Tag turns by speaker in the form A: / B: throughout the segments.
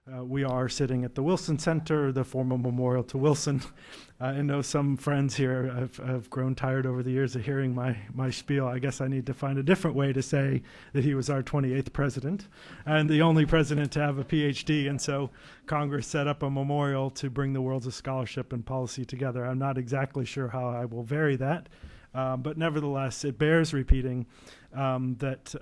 A: We are sitting at the Wilson Center, the former memorial to Wilson. I know some friends here have grown tired over the years of hearing my spiel. I guess I need to find a different way to say that he was our 28th president and the only president to have a PhD. And so Congress set up a memorial to bring the worlds of scholarship and policy together. I'm not exactly sure how I will vary that, but nevertheless, it bears repeating that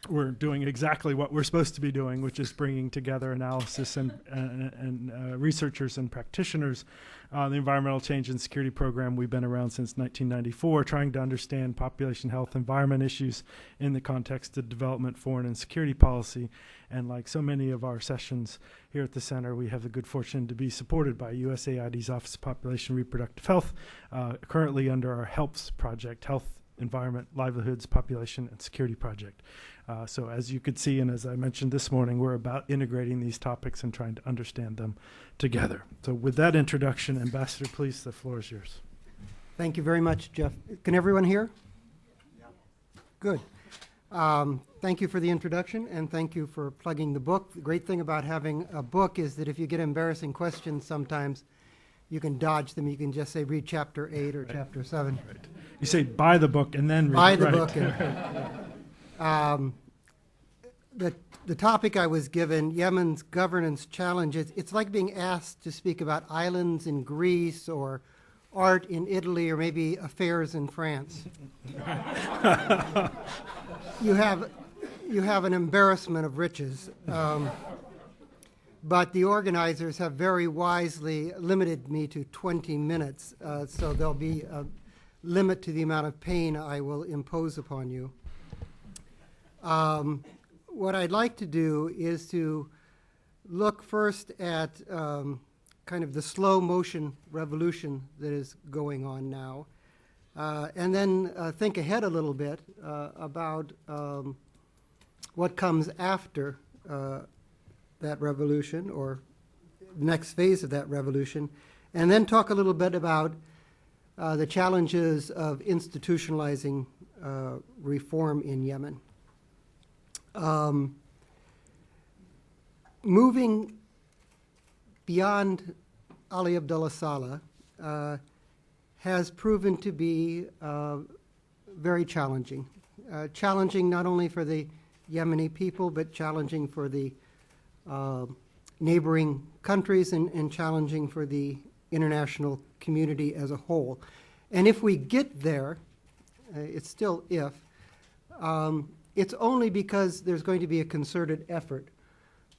A: we're doing exactly what we're supposed to be doing, which is bringing together analysis and researchers and practitioners on the environmental change and security program. We've been around since 1994, trying to understand population health, environment issues in the context of development, foreign, and security policy. And like so many of our sessions here at the center, we have the good fortune to be supported by USAID's Office of Population and Reproductive Health, currently under our HELPS project, Health, Environment, Livelihoods, Population, and Security Project. So as you could see, and as I mentioned this morning, we're about integrating these topics and trying to understand them together. So with that introduction, Ambassador, please, the floor is yours.
B: Thank you very much, Jeff. Can everyone hear? Yeah. Good. Thank you for the introduction, and thank you for plugging the book. The great thing about having a book is that if you get embarrassing questions sometimes, you can dodge them. You can just say, read chapter 8 or chapter 7.
A: Right. You say, buy the book and then read
B: buy
A: it.
B: The book. And, the topic I was given, Yemen's governance challenges, it's like being asked to speak about islands in Greece or art in Italy or maybe affairs in France. You have an embarrassment of riches. But the organizers have very wisely limited me to 20 minutes, so there'll be a limit to the amount of pain I will impose upon you. What I'd like to do is to look first at kind of the slow motion revolution that is going on now, and then think ahead a little bit about what comes after that revolution, or the next phase of that revolution, and then talk a little bit about the challenges of institutionalizing reform in Yemen. Moving beyond Ali Abdullah Saleh has proven to be very challenging. Challenging not only for the Yemeni people, but challenging for the neighboring countries and challenging for the international community as a whole. And if we get there, it's still if, it's only because there's going to be a concerted effort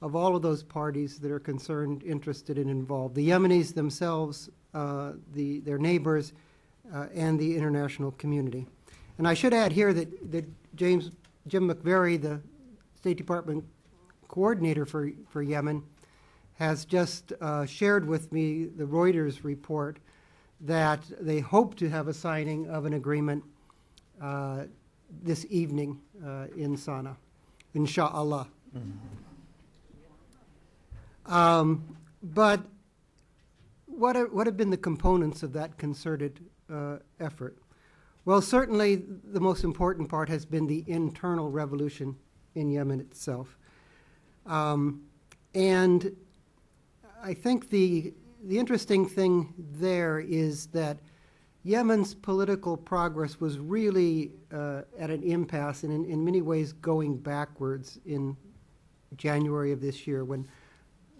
B: of all of those parties that are concerned, interested, and involved. The Yemenis themselves, their neighbors, and the international community. And I should add here that Jim McVeary, the State Department coordinator for Yemen, has just shared with me the Reuters report that they hope to have a signing of an agreement this evening in Sana'a, insha'Allah. But what have been the components of that concerted effort? Well, certainly the most important part has been the internal revolution in Yemen itself. And I think the interesting thing there is that Yemen's political progress was really at an impasse and in many ways going backwards in January of this year when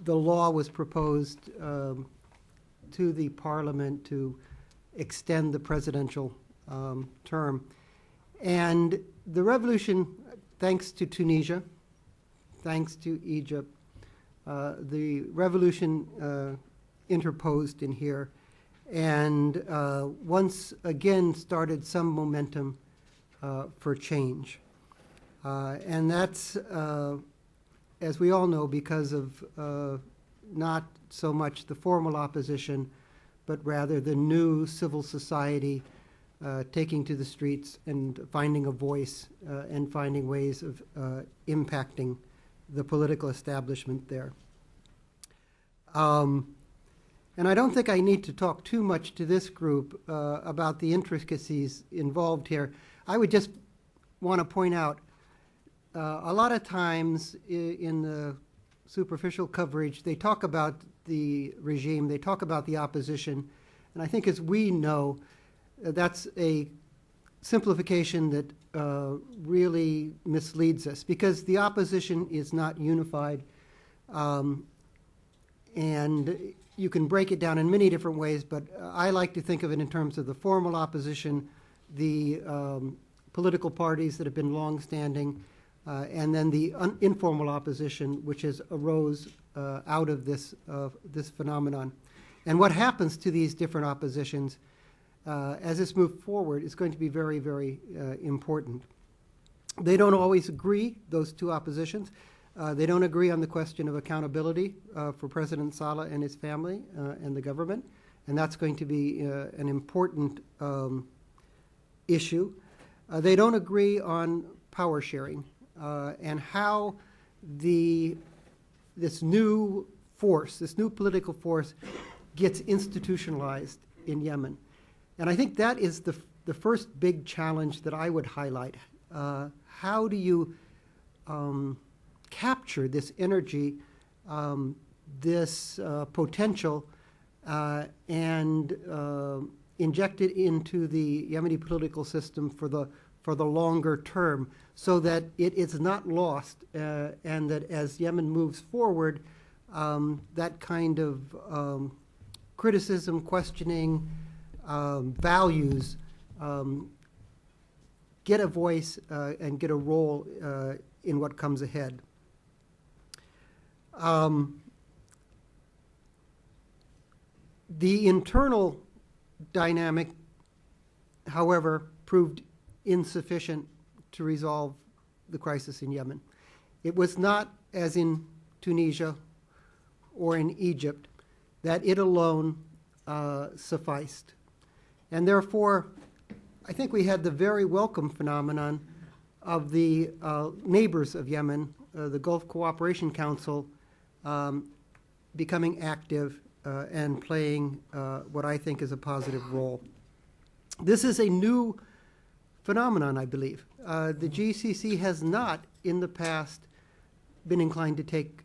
B: the law was proposed to the parliament to extend the presidential term. And the revolution, thanks to Tunisia, thanks to Egypt, the revolution interposed in here and once again started some momentum for change. And that's, as we all know, because of not so much the formal opposition, but rather the new civil society taking to the streets and finding a voice and finding ways of impacting the political establishment there. And I don't think I need to talk too much to this group about the intricacies involved here. I would just want to point out a lot of times in the superficial coverage. They talk about the regime, they talk about the opposition, and I think as we know, that's a simplification that really misleads us, because the opposition is not unified, and you can break it down in many different ways, but I like to think of it in terms of the formal opposition, the political parties that have been long-standing, and then the informal opposition, which has arose out of this phenomenon. And what happens to these different oppositions as this moves forward is going to be very, very important. They don't always agree, those two oppositions. They don't agree on the question of accountability for President Saleh and his family and the government, and that's going to be an important issue. They don't agree on power sharing and how this new force, this new political force, gets institutionalized in Yemen. And I think that is the first big challenge that I would highlight. How do you capture this energy, this potential, and inject it into the Yemeni political system for the longer term, so that it is not lost, and that as Yemen moves forward, that kind of criticism, questioning, values get a voice and get a role in what comes ahead. The internal dynamic, however, proved insufficient to resolve the crisis in Yemen. It was not, as in Tunisia or in Egypt, that it alone sufficed. And therefore, I think we had the very welcome phenomenon of the neighbors of Yemen, the Gulf Cooperation Council, becoming active and playing what I think is a positive role. This is a new phenomenon, I believe. The GCC has not, in the past, been inclined to take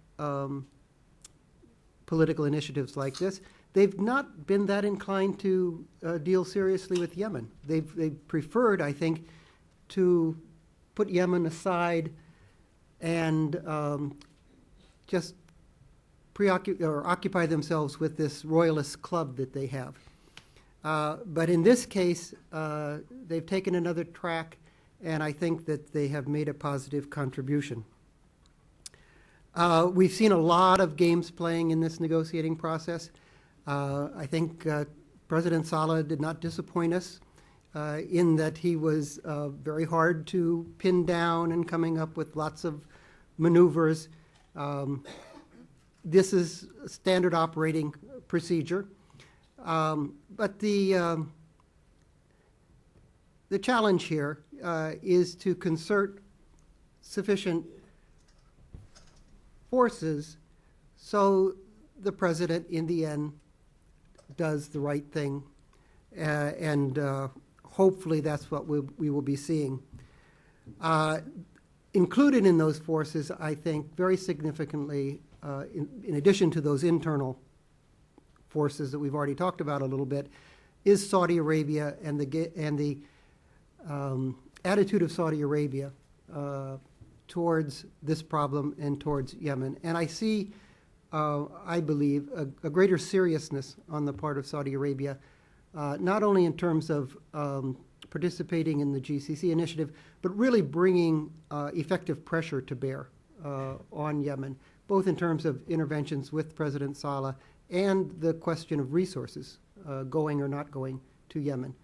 B: political initiatives like this. They've not been that inclined to deal seriously with Yemen. They've preferred, I think, to put Yemen aside and just occupy themselves with this royalist club that they have. But in this case, they've taken another track, and I think that they have made a positive contribution. We've seen a lot of games playing in this negotiating process. I think President Saleh did not disappoint us in that he was very hard to pin down and coming up with lots of maneuvers. This is a standard operating procedure. But the challenge here is to concert sufficient forces so the president, in the end, does the right thing, and hopefully that's what we will be seeing. Included in those forces, I think, very significantly, in addition to those internal forces that we've already talked about a little bit, is Saudi Arabia and the attitude of Saudi Arabia towards this problem and towards Yemen. And I see, I believe, a greater seriousness on the part of Saudi Arabia, not only in terms of participating in the GCC initiative, but really bringing effective pressure to bear on Yemen, both in terms of interventions with President Saleh and the question of resources going or not going to Yemen.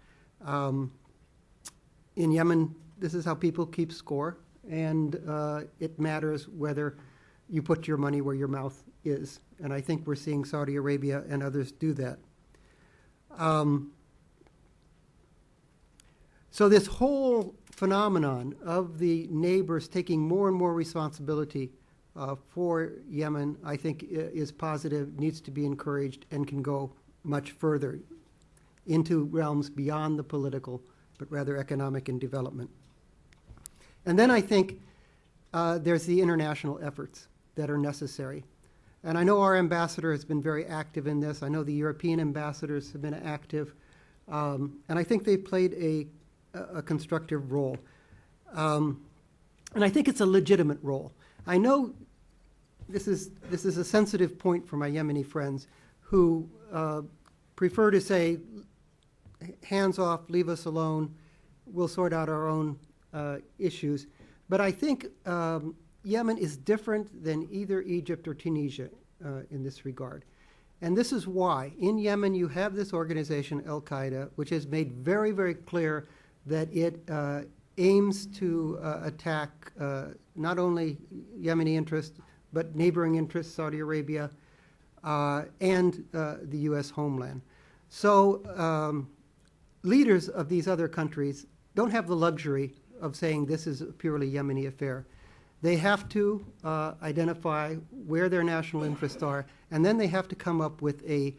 B: In Yemen, this is how people keep score, and it matters whether you put your money where your mouth is. And I think we're seeing Saudi Arabia and others do that. So this whole phenomenon of the neighbors taking more and more responsibility for Yemen, I think, is positive, needs to be encouraged, and can go much further into realms beyond the political, but rather economic and development. And then I think there's the international efforts. that are necessary. And I know our ambassador has been very active in this. I know the European ambassadors have been active. And I think they've played a constructive role. And I think it's a legitimate role. I know this is a sensitive point for my Yemeni friends who prefer to say, hands off, leave us alone, we'll sort out our own issues. But I think Yemen is different than either Egypt or Tunisia in this regard. And this is why. In Yemen, you have this organization, Al-Qaeda, which has made very, very clear that it aims to attack not only Yemeni interests, but neighboring interests, Saudi Arabia, and the U.S. homeland. So leaders of these other countries don't have the luxury of saying this is a purely Yemeni affair. They have to identify where their national interests are, and then they have to come up with a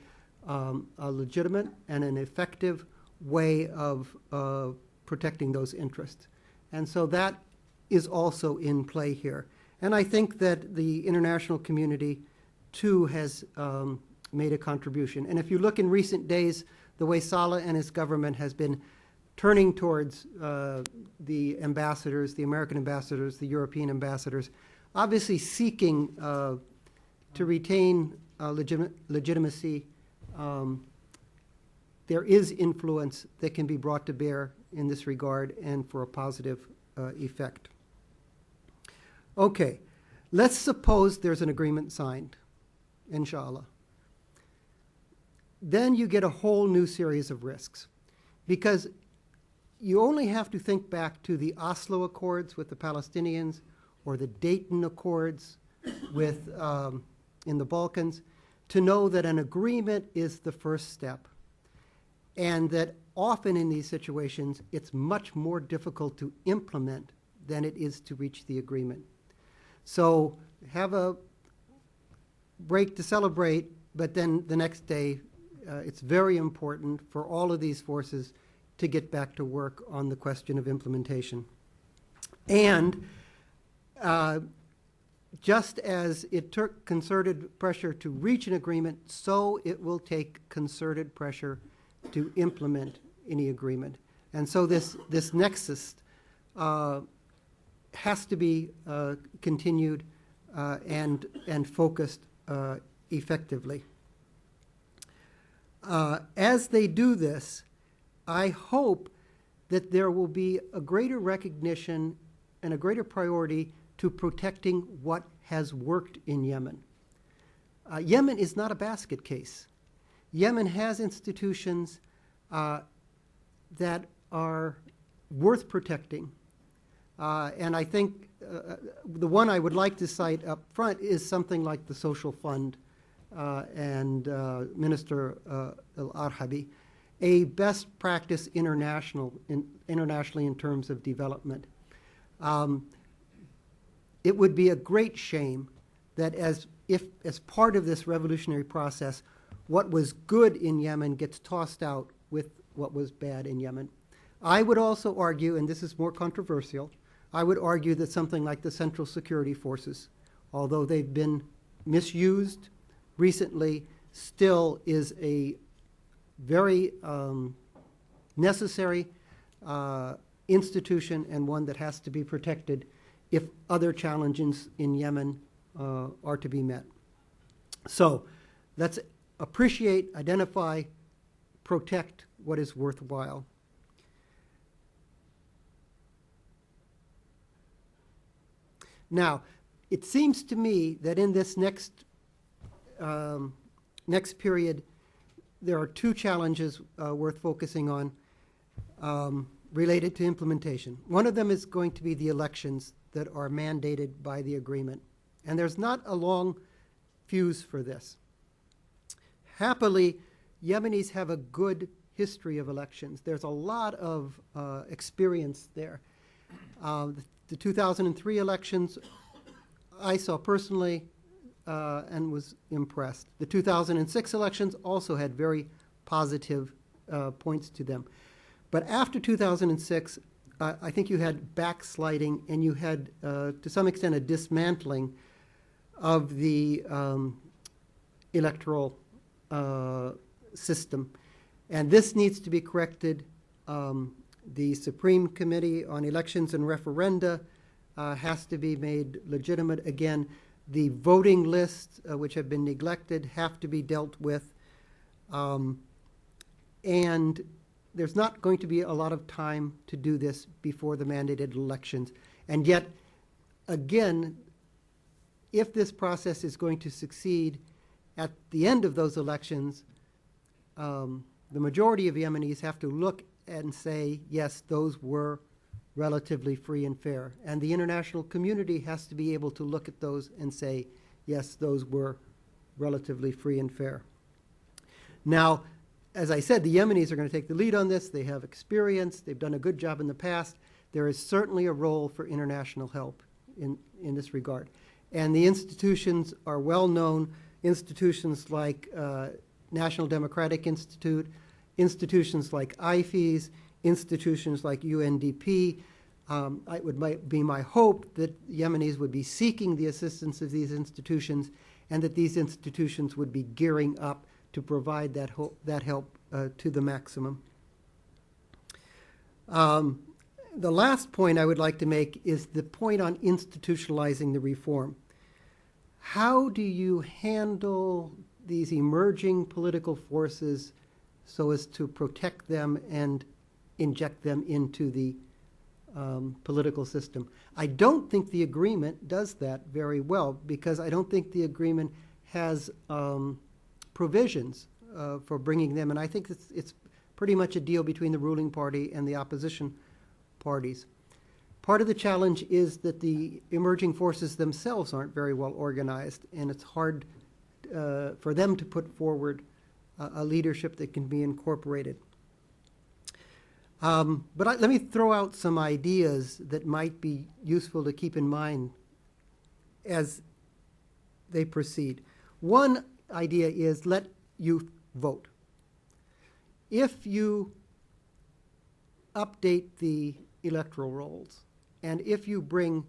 B: legitimate and an effective way of protecting those interests. And so that is also in play here. And I think that the international community, too, has made a contribution. And if you look in recent days, the way Saleh and his government has been turning towards the ambassadors, the American ambassadors, the European ambassadors, obviously seeking to retain legitimacy. There is influence that can be brought to bear in this regard and for a positive effect. Okay, let's suppose there's an agreement signed, inshallah. Then you get a whole new series of risks, because you only have to think back to the Oslo Accords with the Palestinians or the Dayton Accords with, in the Balkans to know that an agreement is the first step, and that often in these situations it's much more difficult to implement than it is to reach the agreement. So have a break to celebrate, but then the next day it's very important for all of these forces to get back to work on the question of implementation. And just as it took concerted pressure to reach an agreement, so it will take concerted pressure to implement any agreement. And so this nexus has to be continued and focused effectively. As they do this, I hope that there will be a greater recognition and a greater priority to protecting what has worked in Yemen. Yemen is not a basket case. Yemen has institutions that are worth protecting. And I think the one I would like to cite up front is something like the Social Fund and Minister Al-Arhabi, a best practice internationally in terms of development. It would be a great shame that as part of this revolutionary process, what was good in Yemen gets tossed out with what was bad in Yemen. I would also argue, and this is more controversial, I would argue that something like the Central Security Forces, although they've been misused recently, still is a very necessary institution and one that has to be protected if other challenges in Yemen are to be met. So let's appreciate, identify, protect what is worthwhile. Now, it seems to me that in this next period, there are two challenges worth focusing on related to implementation. One of them is going to be the elections that are mandated by the agreement. And there's not a long fuse for this. Happily, Yemenis have a good history of elections. There's a lot of experience there. The 2003 elections, I saw personally and was impressed. The 2006 elections also had very positive points to them. But after 2006, I think you had backsliding and you had, to some extent, a dismantling of the electoral system. And this needs to be corrected. The Supreme Committee on Elections and Referenda has to be made legitimate again. The voting lists, which have been neglected, have to be dealt with. And there's not going to be a lot of time to do this before the mandated elections. And yet, again, if this process is going to succeed at the end of those elections, the majority of Yemenis have to look and say, yes, those were relatively free and fair. And the international community has to be able to look at those and say, yes, those were relatively free and fair. Now, as I said, the Yemenis are going to take the lead on this. They have experience. They've done a good job in the past. There is certainly a role for international help in this regard. And the institutions are well known, institutions like National Democratic Institute, institutions like IFES, institutions like UNDP. It would be my hope that Yemenis would be seeking the assistance of these institutions and that these institutions would be gearing up to provide that help to the maximum. The last point I would like to make is the point on institutionalizing the reform. How do you handle these emerging political forces so as to protect them and inject them into the political system? I don't think the agreement does that very well, because I don't think the agreement has provisions for bringing them, and I think it's pretty much a deal between the ruling party and the opposition parties. Part of the challenge is that the emerging forces themselves aren't very well organized, and it's hard for them to put forward a leadership that can be incorporated. But let me throw out some ideas that might be useful to keep in mind as they proceed. One idea is let youth vote. If you update the electoral rolls, and if you bring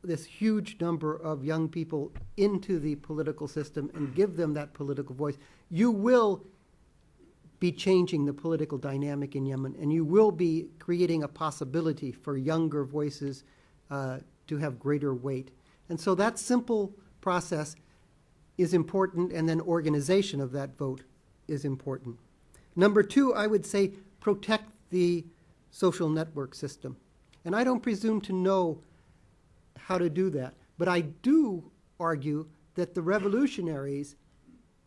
B: this huge number of young people into the political system and give them that political voice, you will be changing the political dynamic in Yemen, and you will be creating a possibility for younger voices to have greater weight. And so that simple process is important, and then organization of that vote is important. Number two, I would say protect the social network system. And I don't presume to know how to do that, but I do argue that the revolutionaries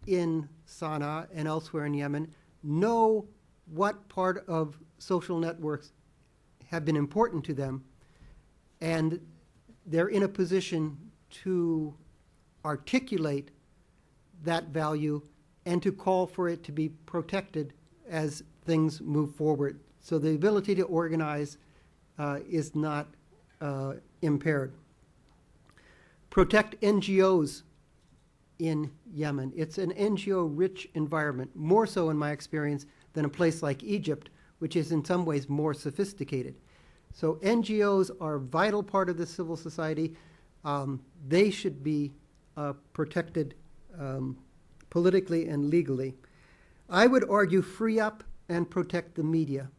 B: in Sana'a and elsewhere in Yemen know what part of social networks have been important to them, and they're in a position to articulate that value and to call for it to be protected as things move forward. So the ability to organize is not impaired. Protect NGOs in Yemen. It's an NGO-rich environment, more so in my experience than a place like Egypt, which is in some ways more sophisticated. So NGOs are a vital part of the civil society. They should be protected politically and legally. I would argue free up and protect the media.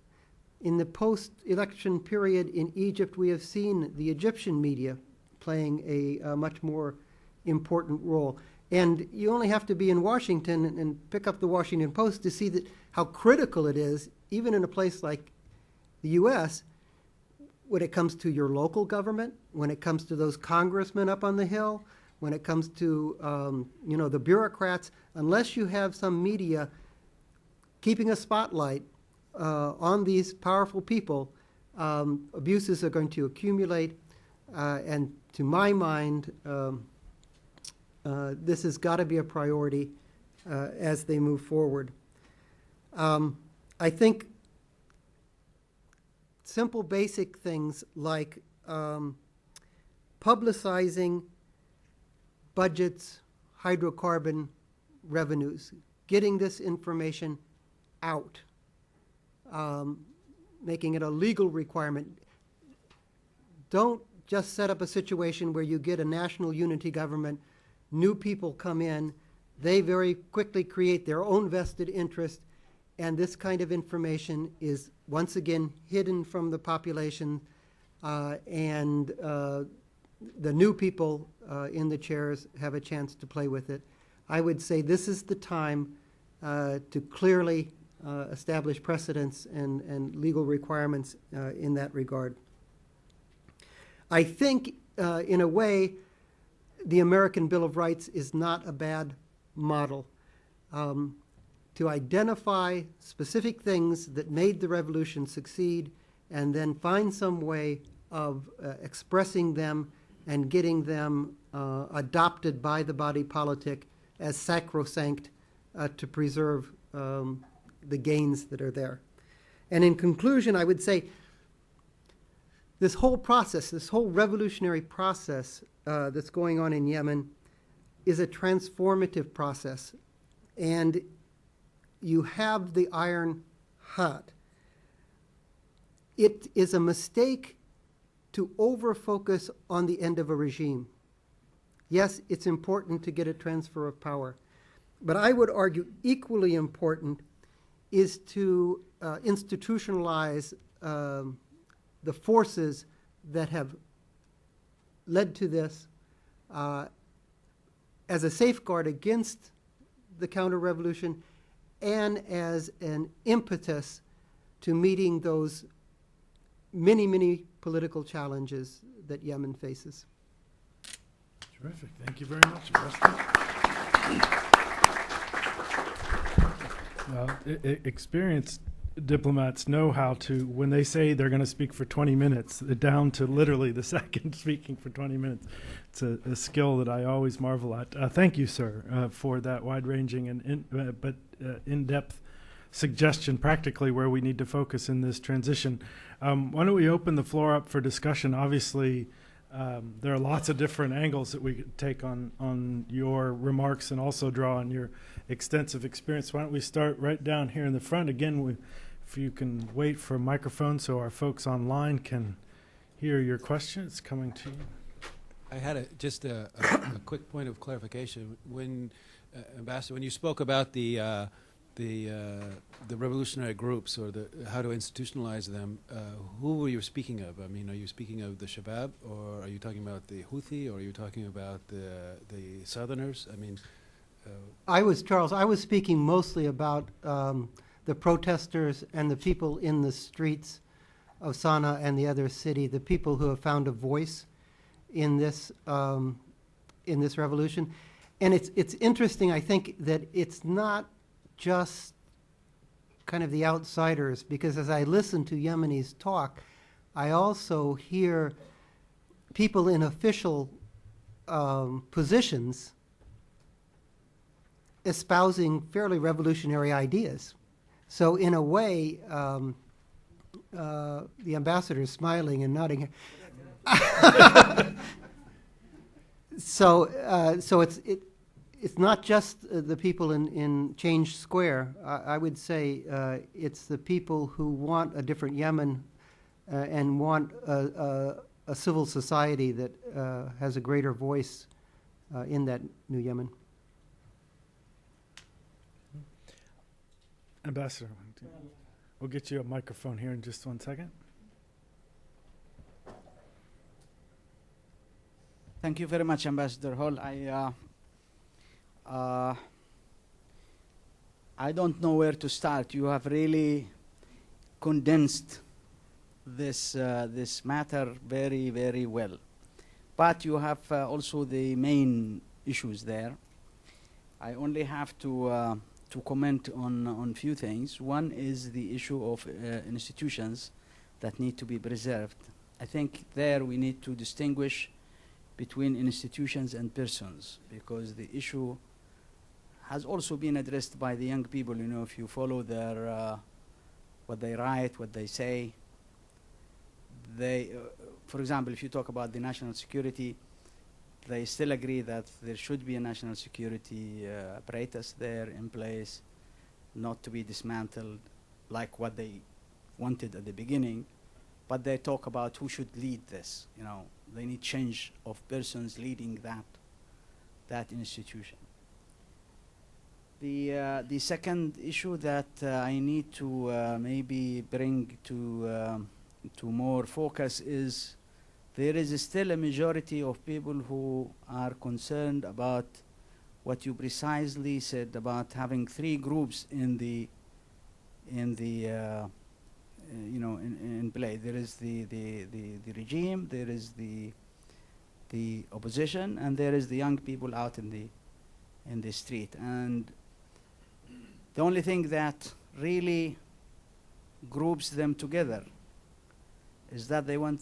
B: In the post-election period in Egypt, we have seen the Egyptian media playing a much more important role. And you only have to be in Washington and pick up the Washington Post to see how critical it is, even in a place like the U.S., when it comes to your local government, when it comes to those congressmen up on the Hill, when it comes to the bureaucrats. Unless you have some media keeping a spotlight on these powerful people, abuses are going to accumulate. And to my mind, this has got to be a priority as they move forward. I think simple, basic things like publicizing budgets, hydrocarbon revenues, getting this information out, making it a legal requirement. Don't just set up a situation where you get a national unity government new people come in, they very quickly create their own vested interest, and this kind of information is once again hidden from the population, and the new people in the chairs have a chance to play with it. I would say this is the time to clearly establish precedents and legal requirements in that regard. I think, in a way, the American Bill of Rights is not a bad model. To identify specific things that made the revolution succeed and then find some way of expressing them and getting them adopted by the body politic as sacrosanct to preserve the gains that are there. And in conclusion, I would say this whole process, this whole revolutionary process that's going on in Yemen is a transformative process. And you have the iron hot. It is a mistake to over-focus on the end of a regime. Yes, it's important to get a transfer of power, but I would argue equally important is to institutionalize the forces that have led to this as a safeguard against the counter-revolution and as an impetus to meeting those many, many political challenges that Yemen faces.
A: Terrific. Thank you very much, Rusty. Experienced diplomats know how to, when they say they're going to speak for 20 minutes, down to literally the second speaking for 20 minutes. It's a skill that I always marvel at. Thank you, sir, for that wide-ranging and in-depth suggestion practically where we need to focus in this transition. Why don't we open the floor up for discussion? Obviously, there are lots of different angles that we could take on your remarks and also draw on your extensive experience. Why don't we start right down here in the front? Again, if you can wait for a microphone so our folks online can hear your question. It's coming to you.
C: I had just a quick point of clarification. When, Ambassador, when you spoke about the revolutionary groups or how to institutionalize them, who were you speaking of? I mean, are you speaking of the Shabab, or are you talking about the Houthi, or are you talking about the Southerners? I mean,
B: I was speaking mostly about the protesters and the people in the streets of Sana'a and the other city, the people who have found a voice in this revolution. And it's interesting, I think, that it's not just kind of the outsiders, because as I listen to Yemenis talk, I also hear people in official positions espousing fairly revolutionary ideas. So in a way, the ambassador is smiling and nodding. So it's not just the people in Change Square. I would say it's the people who want a different Yemen and want a civil society that has a greater voice in that new Yemen.
A: Ambassador, we'll get you a microphone here in just 1 second.
D: Thank you very much, Ambassador Hall. I don't know where to start. You have really condensed this matter very, very well. But you have also the main issues there. I only have to comment on few things. One is the issue of institutions that need to be preserved. I think there we need to distinguish between institutions and persons, because the issue has also been addressed by the young people. You know, if you follow their what they write, what they say, they, for example, if you talk about the national security, they still agree that there should be a national security apparatus there in place, not to be dismantled like what they wanted at the beginning, but they talk about who should lead this. You know, they need change of persons leading that institution. The second issue that I need to maybe bring to more focus is there is still a majority of people who are concerned about what you precisely said about having three groups in play. There is the regime, there is the opposition, and there is the young people out in the street. And the only thing that really groups them together is that they want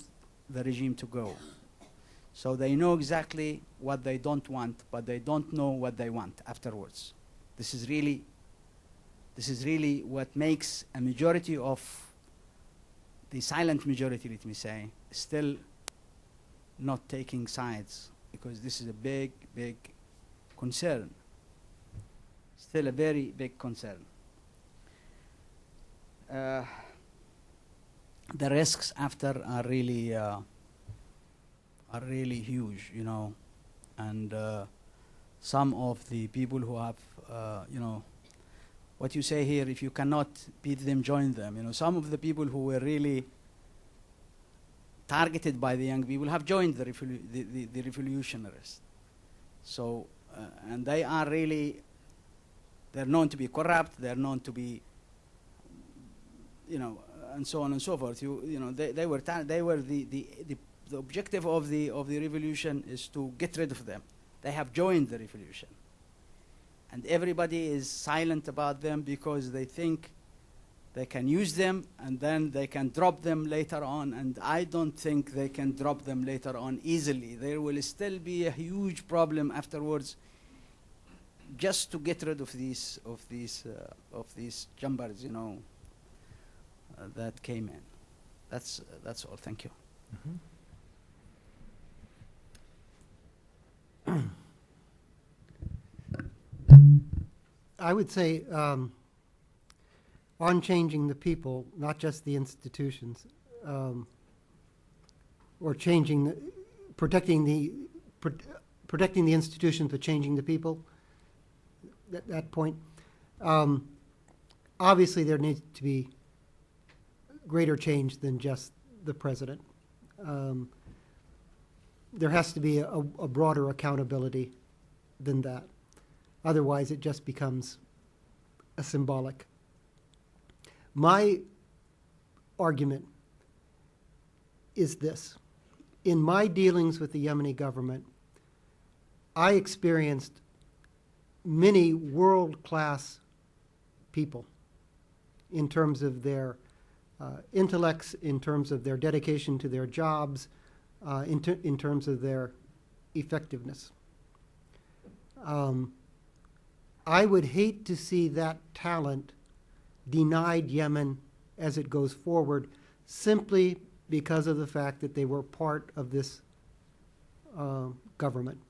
D: the regime to go. So they know exactly what they don't want, but they don't know what they want afterwards. This is really what makes a majority of the silent majority, let me say, still not taking sides, because this is a big, big concern. Still a very big concern. The risks after are really huge, you know, and some of the people who have, what you say here, if you cannot beat them, join them. You know, some of the people who were really targeted by the young people have joined the revolutionists. So, and they are really, they're known to be corrupt, they're known to be, you know, and so on and so forth. They were the objective of the revolution is to get rid of them. They have joined the revolution. And everybody is silent about them because they think they can use them and then they can drop them later on. And I don't think they can drop them later on easily. There will still be a huge problem afterwards just to get rid of these jumpers, you know, that came in. That's all. Thank you.
B: Mm-hmm. I would say on changing the people, not just the institutions, or protecting the institutions, but changing the people. That point. Obviously, there needs to be greater change than just the president. There has to be a broader accountability than that. Otherwise, it just becomes a symbolic. My argument is this. In my dealings with the Yemeni government, I experienced many world-class people in terms of their intellects, in terms of their dedication to their jobs, in terms of their effectiveness. I would hate to see that talent denied Yemen as it goes forward simply because of the fact that they were part of this government.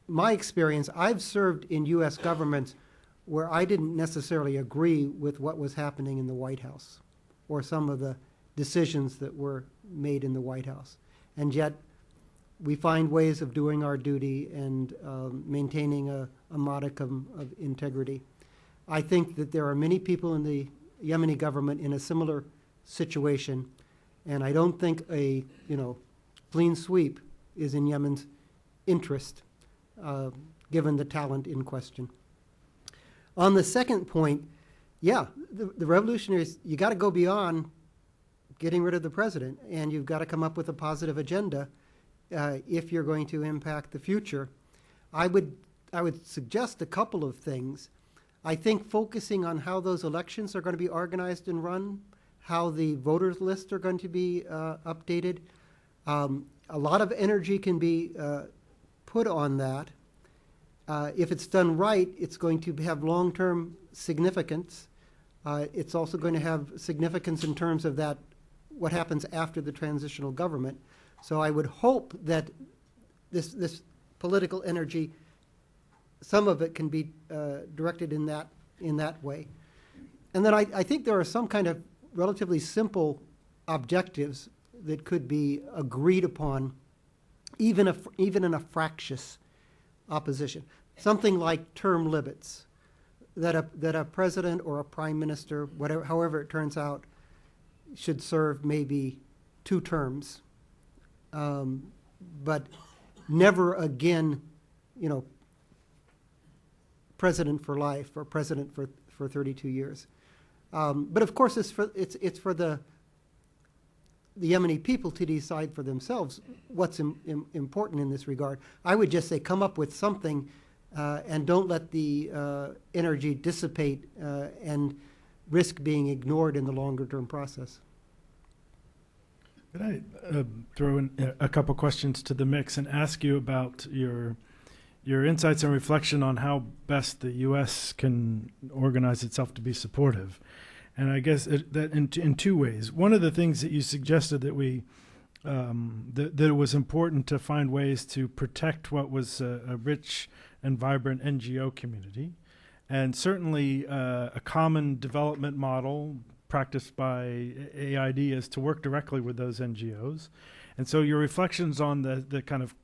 B: My experience, I've served in U.S. governments where I didn't necessarily agree with what was happening in the White House or some of the decisions that were made in the White House. And yet, we find ways of doing our duty and maintaining a modicum of integrity. I think that there are many people in the Yemeni government in a similar situation, and I don't think a clean sweep is in Yemen's interest, given the talent in question. On the second point, yeah, the revolutionaries, you got to go beyond getting rid of the president, and you've got to come up with a positive agenda if you're going to impact the future. I would suggest a couple of things. I think focusing on how those elections are going to be organized and run, how the voters lists are going to be updated. A lot of energy can be put on that. If it's done right, it's going to have long-term significance. It's also going to have significance in terms of what happens after the transitional government. So I would hope that this political energy, some of it can be directed in that way. And then I think there are some kind of relatively simple objectives that could be agreed upon even in a fractious opposition. Something like term limits, that a president or a prime minister, however it turns out, should serve maybe 2 terms, but never again, president for life or president for 32 years. But of course, it's for the Yemeni people to decide for themselves what's important in this regard. I would just say come up with something and don't let the energy dissipate and risk being ignored in the longer-term process.
A: Could I throw in a couple questions to the mix and ask you about your insights and reflection on how best the U.S. can organize itself to be supportive? And I guess that in 2 ways. One of the things that you suggested that that it was important to find ways to protect what was a rich and vibrant NGO community, and certainly a common development model practiced by AID is to work directly with those NGOs. And so your reflections on the kind of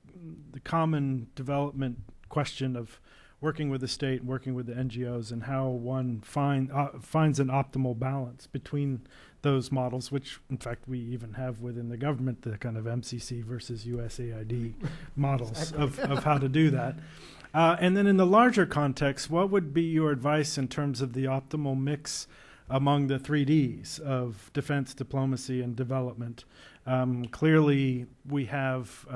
A: the common development question of working with the state and working with the NGOs, and how one finds an optimal balance between those models, which in fact we even have within the government, the kind of MCC versus USAID models of how to do that. And then in the larger context, what would be your advice in terms of the optimal mix among the 3Ds of defense, diplomacy, and development? Clearly, we have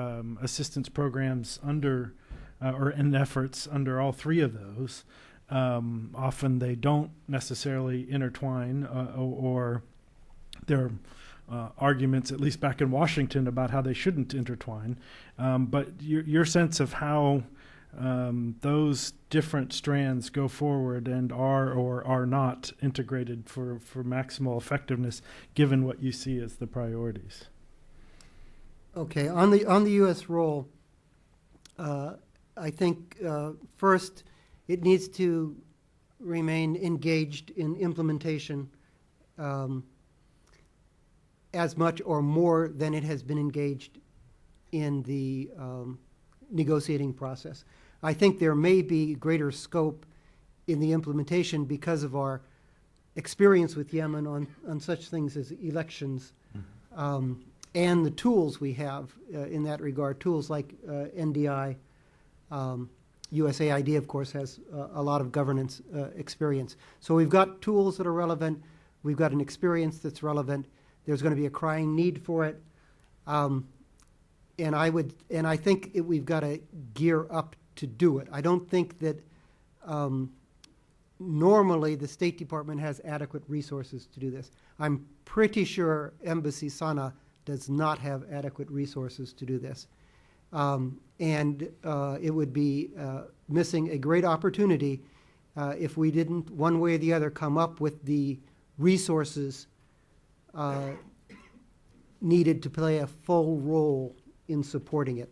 A: assistance programs under and efforts under all 3 of those. Often they don't necessarily intertwine, or there are arguments, at least back in Washington, about how they shouldn't intertwine. But your sense of how those different strands go forward and are or are not integrated for maximal effectiveness, given what you see as the priorities.
B: Okay, on the U.S. role, I think first it needs to remain engaged in implementation as much or more than it has been engaged in the negotiating process. I think there may be greater scope in the implementation because of our experience with Yemen on such things as elections, and the tools we have in that regard, tools like NDI. USAID, of course, has a lot of governance experience. So we've got tools that are relevant. We've got an experience that's relevant. There's going to be a crying need for it. And I think we've got to gear up to do it. I don't think that normally the State Department has adequate resources to do this. I'm pretty sure Embassy Sana'a does not have adequate resources to do this. And it would be missing a great opportunity if we didn't, one way or the other, come up with the resources needed to play a full role in supporting it.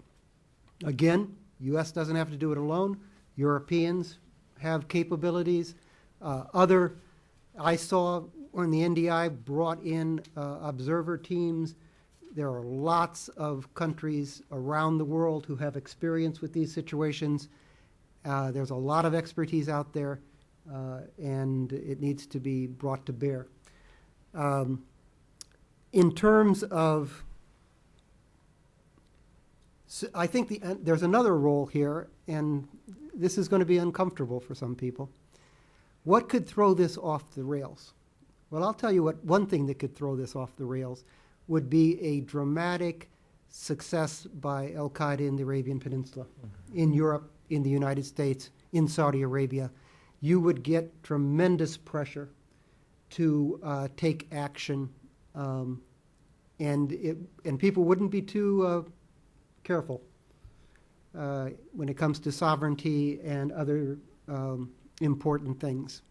B: Again, U.S. doesn't have to do it alone. Europeans have capabilities. I saw when the NDI brought in observer teams. There are lots of countries around the world who have experience with these situations. There's a lot of expertise out there, and it needs to be brought to bear. In terms of, I think there's another role here, and this is going to be uncomfortable for some people. What could throw this off the rails? Well, I'll tell you what, one thing that could throw this off the rails would be a dramatic success by al-Qaeda in the Arabian Peninsula, in Europe, in the United States, in Saudi Arabia. You would get tremendous pressure to take action, and people wouldn't be too careful when it comes to sovereignty and other important things.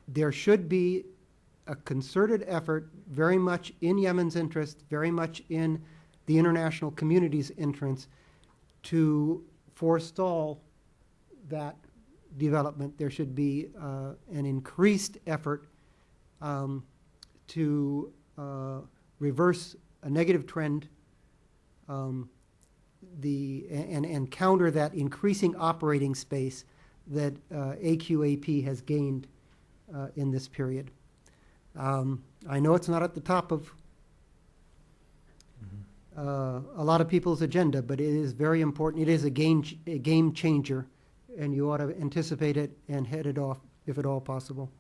B: There should be a concerted effort, very much in Yemen's interest, very much in the international community's interest, to forestall that development. There should be an increased effort to reverse a negative trend and counter that increasing operating space that AQAP has gained in this period. I know it's not at the top of a lot of people's agenda, but it is very important. It is a game changer, and you ought to anticipate it and head it off if at all possible.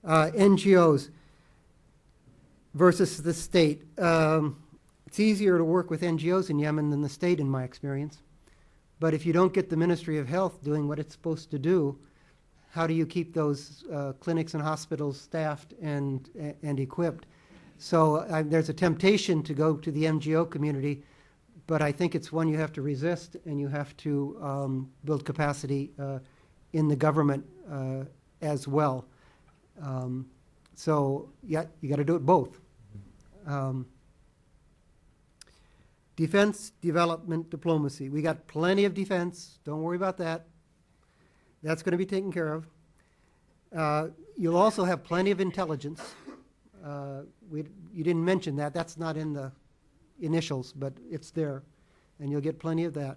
B: NGOs versus the state. It's easier to work with NGOs in Yemen than the state, in my experience. But if you don't get the Ministry of Health doing what it's supposed to do, how do you keep those clinics and hospitals staffed and equipped? So there's a temptation to go to the NGO community, but I think it's one you have to resist, and you have to build capacity in the government as well. So yeah, you got to do it both. Defense, development, diplomacy. We got plenty of defense. Don't worry about that. That's going to be taken care of. You'll also have plenty of intelligence. You didn't mention that. That's not in the initials, but it's there, and you'll get plenty of that.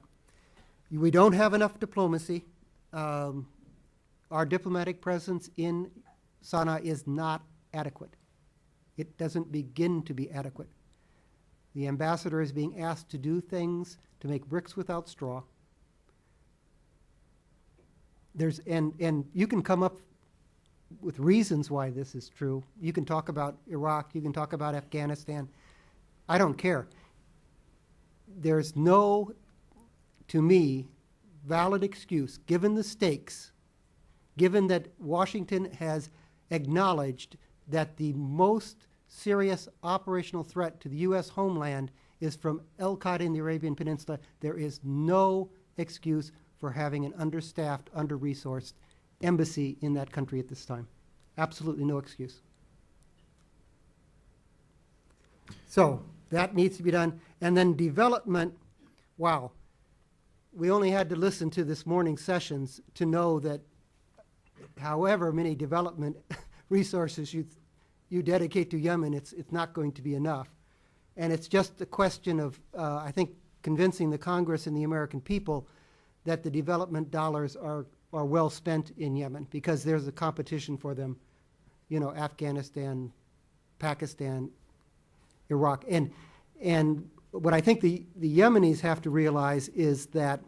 B: We don't have enough diplomacy. Our diplomatic presence in Sana'a is not adequate. It doesn't begin to be adequate. The ambassador is being asked to do things to make bricks without straw. And you can come up with reasons why this is true. You can talk about Iraq, you can talk about Afghanistan. I don't care. There's no, to me, valid excuse, given the stakes, given that Washington has acknowledged that the most serious operational threat to the U.S. homeland is from al-Qaeda in the Arabian Peninsula. There is no excuse for having an understaffed, under-resourced embassy in that country at this time. Absolutely no excuse. So that needs to be done. And then development, wow. We only had to listen to this morning's sessions to know that however many development resources you dedicate to Yemen, it's not going to be enough. And it's just a question of, I think, convincing the Congress and the American people that the development dollars are well spent in Yemen, because there's a competition for them, you know, Afghanistan, Pakistan, Iraq. And what I think the Yemenis have to realize is that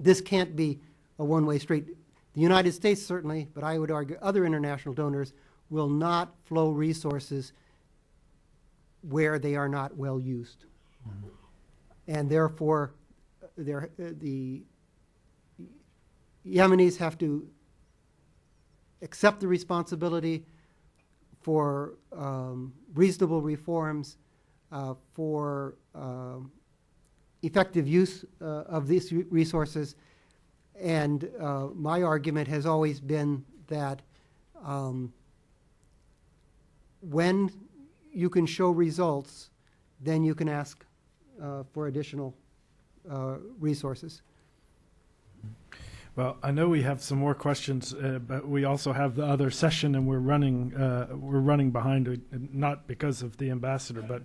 B: this can't be a one-way street. The United States certainly, but I would argue other international donors will not flow resources where they are not well used. Mm-hmm. And therefore, the Yemenis have to accept the responsibility for reasonable reforms, for effective use of these resources. And my argument has always been that when you can show results, then you can ask for additional resources.
A: Well, I know we have some more questions, but we also have the other session, and we're running behind, not because of the ambassador, but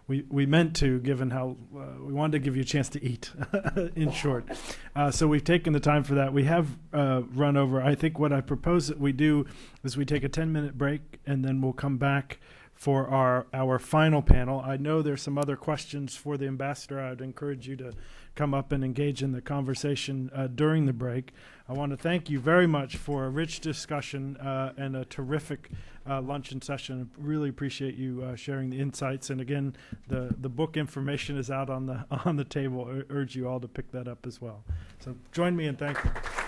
A: we meant to, given how we wanted to give you a chance to eat, in short. So we've taken the time for that. We have run over. I think what I propose that we do is we take a 10-minute break, and then we'll come back for our final panel. I know there's some other questions for the ambassador. I'd encourage you to come up and engage in the conversation during the break. I want to thank you very much for a rich discussion and a terrific luncheon session. Really appreciate you sharing the insights. And again, the book information is out on the table. I urge you all to pick that up as well. So join me in thanking you.